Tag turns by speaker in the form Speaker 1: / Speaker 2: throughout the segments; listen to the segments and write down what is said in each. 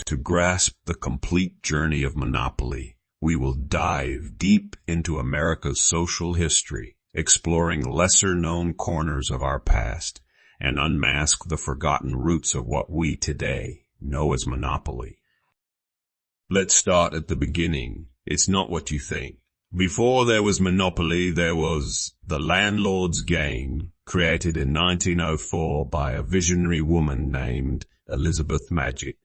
Speaker 1: To grasp the complete journey of Monopoly, we will dive deep into America's social history, exploring lesser-known corners of our past, and unmask the forgotten roots of what we today know as Monopoly. Let's start at the beginning. It's not what you think. Before there was Monopoly, there was the Landlords game, created in 1904 by a visionary woman named Elizabeth Magic.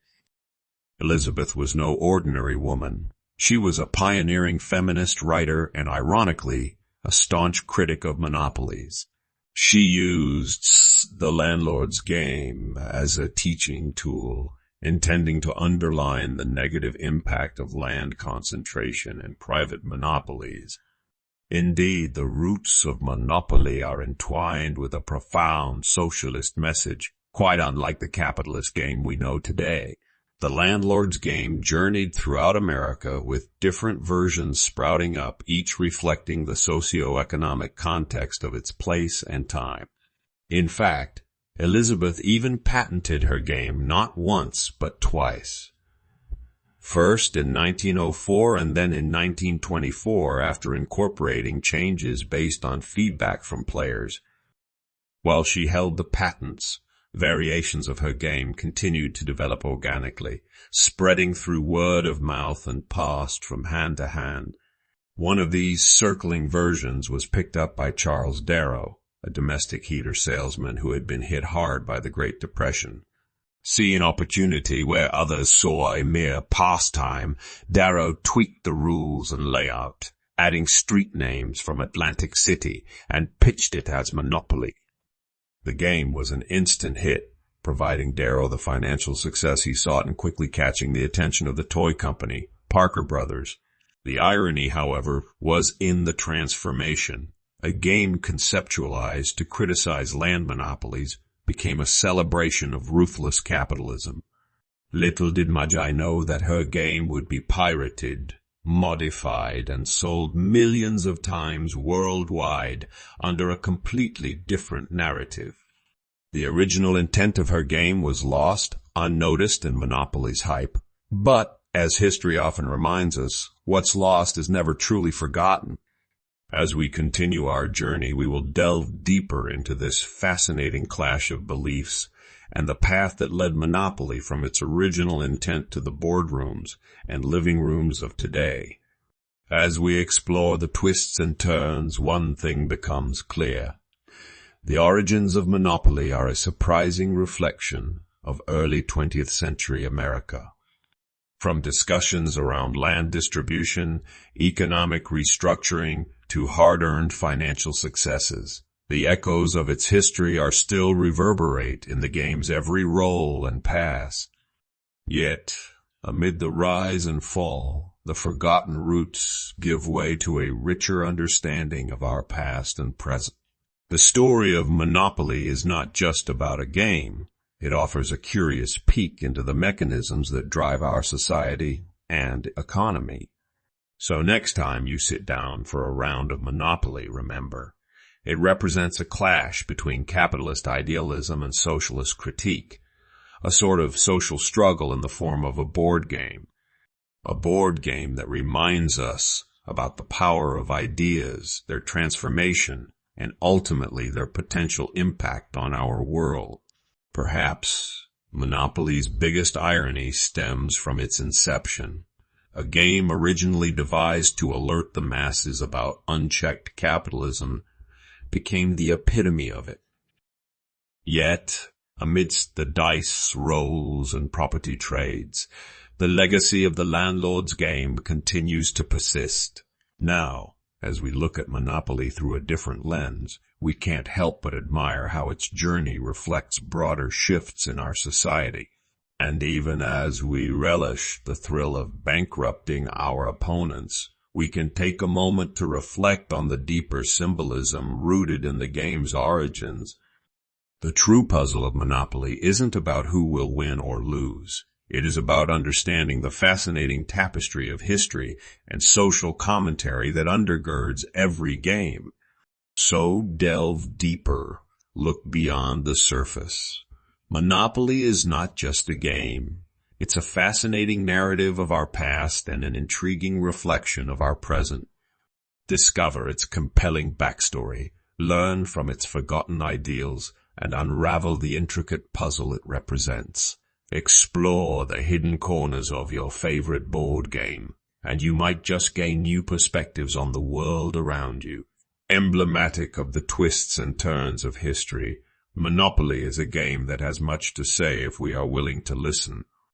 Speaker 1: Elizabeth was no ordinary woman. She was a pioneering feminist writer and, ironically, a staunch critic of monopolies. She used the Landlords game as a teaching tool, intending to underline the negative impact of land concentration and private monopolies. Indeed, the roots of monopoly are entwined with a profound socialist message, quite unlike the capitalist game we know today. The Landlords game journeyed throughout America with different versions sprouting up, each reflecting the socio-economic context of its place and time. In fact, Elizabeth even patented her game not once but twice. First in 1904 and then in 1924 after incorporating changes based on feedback from players. While she held the patents, variations of her game continued to develop organically, spreading through word of mouth and passed from hand to hand. One of these circling versions was picked up by Charles Darrow, a domestic heater salesman who had been hit hard by the Great Depression. Seeing opportunity where others saw a mere pastime, Darrow tweaked the rules and layout, adding street names from Atlantic City, and pitched it as Monopoly. The game was an instant hit, providing Darrow the financial success he sought and quickly catching the attention of the toy company, Parker Brothers. The irony, however, was in the transformation. A game conceptualized to criticize land monopolies became a celebration of ruthless capitalism. Little did Magi know that her game would be pirated, modified, and sold millions of times worldwide under a completely different narrative. The original intent of her game was lost, unnoticed in Monopoly's hype. But, as history often reminds us, what's lost is never truly forgotten. As we continue our journey, we will delve deeper into this fascinating clash of beliefs and the path that led Monopoly from its original intent to the boardrooms and living rooms of today. As we explore the twists and turns, one thing becomes clear. The origins of Monopoly are a surprising reflection of early 20th century America. From discussions around land distribution, economic restructuring, to hard-earned financial successes, the echoes of its history are still reverberate in the game's every roll and pass. Yet, amid the rise and fall, the forgotten roots give way to a richer understanding of our past and present. The story of Monopoly is not just about a game. It offers a curious peek into the mechanisms that drive our society and economy. So next time you sit down for a round of Monopoly, remember, it represents a clash between capitalist idealism and socialist critique, a sort of social struggle in the form of a board game that reminds us about the power of ideas, their transformation, and ultimately their potential impact on our world. Perhaps Monopoly's biggest irony stems from its inception. A game originally devised to alert the masses about unchecked capitalism became the epitome of it. Yet, amidst the dice rolls and property trades, the legacy of the Landlords game continues to persist. Now, as we look at Monopoly through a different lens, we can't help but admire how its journey reflects broader shifts in our society. And even as we relish the thrill of bankrupting our opponents, we can take a moment to reflect on the deeper symbolism rooted in the game's origins. The true puzzle of Monopoly isn't about who will win or lose. It is about understanding the fascinating tapestry of history and social commentary that undergirds every game. So delve deeper, look beyond the surface. Monopoly is not just a game. It's a fascinating narrative of our past and an intriguing reflection of our present. Discover its compelling backstory, learn from its forgotten ideals, and unravel the intricate puzzle it represents. Explore the hidden corners of your favorite board game, and you might just gain new perspectives on the world around you. Emblematic of the twists and turns of history, Monopoly is a game that has much to say if we are willing to listen.